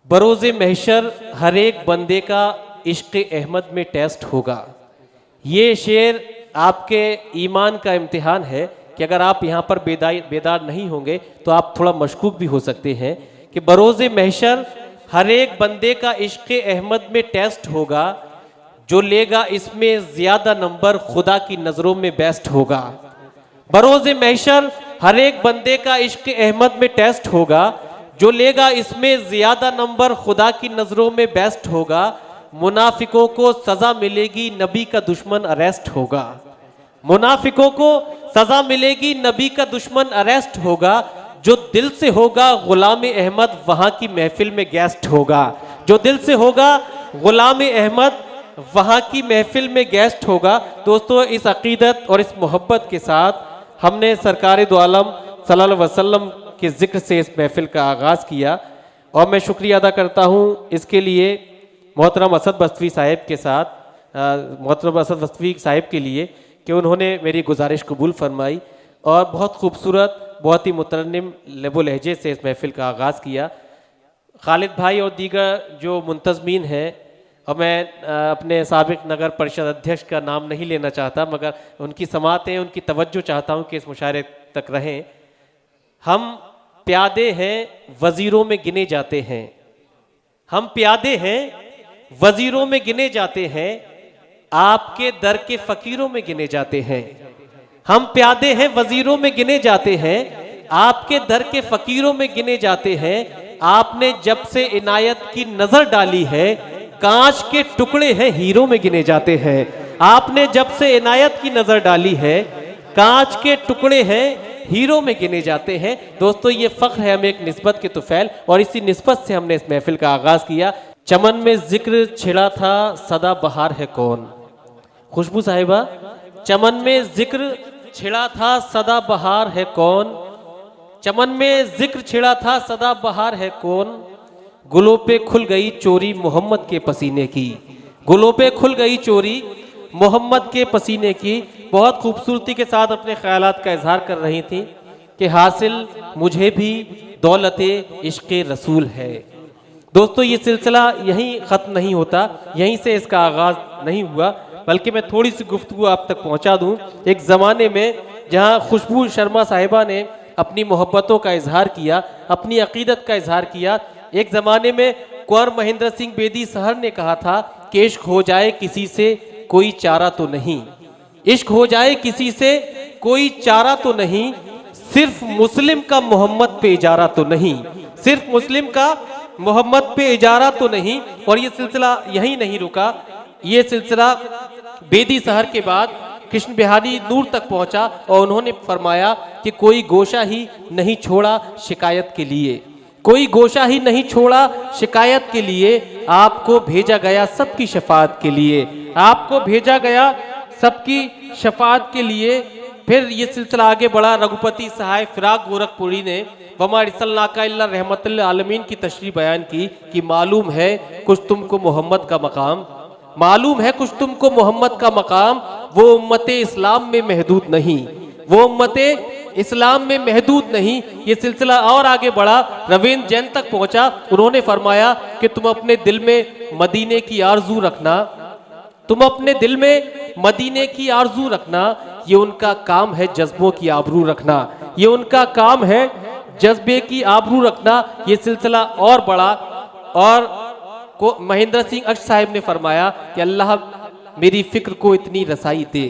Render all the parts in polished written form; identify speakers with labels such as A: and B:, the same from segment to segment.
A: बरोज़े महशर हर एक बंदे का इश्क़ अहमद में टेस्ट होगा। ये शेर आपके ईमान का इम्तिहान है कि अगर आप यहाँ पर बेदार नहीं होंगे तो आप थोड़ा मशकूक भी हो सकते हैं कि बरोज़े महशर हर एक बंदे का इश्क़ अहमद में टेस्ट होगा। जो लेगा इसमें ज़्यादा नंबर खुदा की नज़रों में बेस्ट होगा। बरोज़े महशर हर एक बंदे का इश्क़ अहमद में टेस्ट होगा। जो लेगा इसमें ज़्यादा नंबर खुदा की नज़रों में बेस्ट होगा। मुनाफिकों को सज़ा मिलेगी, नबी का दुश्मन अरेस्ट होगा। मुनाफिकों को सज़ा मिलेगी, नबी का दुश्मन अरेस्ट होगा। जो दिल से होगा गुलाम अहमद वहाँ की महफिल में गेस्ट होगा। जो दिल से होगा गुलाम अहमद वहाँ की महफिल में गेस्ट होगा। दोस्तों, इस अकीदत और इस मोहब्बत के साथ हमने सरकार दो आलम सल्लल्लाहु अलैहि वसल्लम के ज़िक्र से इस महफिल का आगाज़ किया और मैं शुक्रिया अदा करता हूँ इसके लिए मोहतरम असद बस्तवी साहिब के साथ मोहतरम असद बस्तवी साहिब के लिए कि उन्होंने मेरी गुजारिश कबूल फरमाई और बहुत खूबसूरत, बहुत ही मुतरन्निम लबो लहजे से इस महफिल का आगाज़ किया। खालिद भाई और दीगर जो मुंतज़मीन हैं, और मैं अपने साबिक नगर परिषद अध्यक्ष का नाम नहीं लेना चाहता, मगर उनकी समातें, उनकी तवज्जो चाहता हूँ कि इस मुशायरे तक रहें। हम प्यादे हैं, वज़ीरों में गिने जाते हैं। हम प्यादे हैं, वज़ीरों में गिने जाते हैं। आपके दर के फ़कीरों में गिने जाते हैं। हम प्यादे हैं, वज़ीरों में गिने जाते हैं। आपके दर के फ़कीरों में गिने जाते हैं। आपने जब से इनायत की नज़र डाली है, कांच के टुकड़े हैं, हीरों में गिने जाते हैं। आपने जब से इनायत की नज़र डाली है, कांच के टुकड़े हैं, हीरो में गिने जाते हैं। दोस्तों, ये फ़ख्र है हमें एक निस्बत के तुफ़ैल, और इसी निस्बत से हमने इस महफिल का आगाज़ किया। चमन में जिक्र छिड़ा था, सदा बहार है कौन। खुशबू साहिबा, चमन में जिक्र छिड़ा था, सदा बहार है कौन। चमन में जिक्र छिड़ा था, सदा बहार है कौन। गुलों पे खुल गई चोरी मोहम्मद के पसीने की। गुलों पे खुल गई चोरी मोहम्मद के पसीने की। बहुत खूबसूरती के साथ अपने ख्यालात का इजहार कर रही थी कि हासिल मुझे भी दौलते इश्क़े रसूल है। दोस्तों, ये सिलसिला यहीं ख़त्म नहीं होता, यहीं से इसका आगाज़ नहीं हुआ, बल्कि मैं थोड़ी सी गुफ्तगू आप तक पहुंचा दूं। एक ज़माने में जहां खुशबू शर्मा साहिबा ने अपनी मोहब्बतों का इजहार किया, अपनी अकीदत का इजहार किया। एक ज़माने में कुंवर महेंद्र सिंह बेदी सहर ने कहा था कि इश्क हो जाए किसी से कोई चारा तो नहीं। इश्क हो जाए किसी से कोई चारा तो नहीं। सिर्फ मुस्लिम का मोहम्मद पे इजारा तो नहीं। सिर्फ मुस्लिम का मोहम्मद पे इजारा तो नहीं। और ये सिलसिला यहीं नहीं रुका, ये सिलसिला बेदी सहर के बाद कृष्ण बिहारी नूर तक पहुंचा और उन्होंने फरमाया कि कोई गोशा ही नहीं छोड़ा शिकायत के लिए। कोई गोशा ही नहीं छोड़ा शिकायत के लिए। आपको भेजा गया सबकी शफाअत के लिए। आपको भेजा गया सबकी शफाअत के लिए। फिर ये सिलसिला आगे बढ़ा। रघुपति सहाय फिराक गोरखपुरी ने वमा अरसलनाका इल्ला रहमतल आलमीन की तशरीह बयान की कि मालूम है कुछ तुमको मोहम्मद का मकाम। मालूम है कुछ तुमको मोहम्मद का मकाम। वो उम्मते इस्लाम में महदूद नहीं। वो उम्मते इस्लाम में महदूद नहीं। ये सिलसिला और आगे बढ़ा, रवींद्र जैन तक पहुंचा। उन्होंने फरमाया कि तुम अपने दिल में मदीने की आरजू रखना। तुम अपने दिल में मदीने की आरजू रखना। ये उनका काम है जज्बों की आबरू रखना। ये उनका काम है जज्बे की आबरू रखना। ये सिलसिला और बढ़ा और को महेंद्र सिंह अक्ष साहिब ने फरमाया कि अल्लाह मेरी फिक्र को इतनी रसाई दे।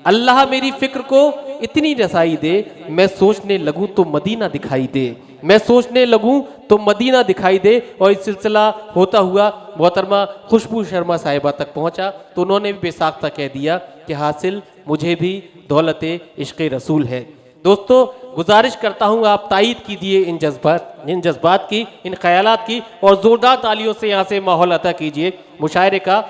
A: अल्लाह मेरी फिक्र को इतनी रसाई दे, मैं सोचने लगूं तो मदीना दिखाई दे। मैं सोचने लगूं तो मदीना दिखाई दे। और इस सिलसिला होता हुआ मोहतरमा खुशबू शर्मा साहिबा तक पहुंचा तो उन्होंने भी बेसाख्ता कह दिया कि हासिल मुझे भी दौलते इश्क़े रसूल है। दोस्तों, गुजारिश करता हूं आप तायीद कीजिए इन जज्बात की, इन ख्यालात की, और ज़ोरदार तालियों से यहाँ से माहौल अता कीजिए मुशायरे का।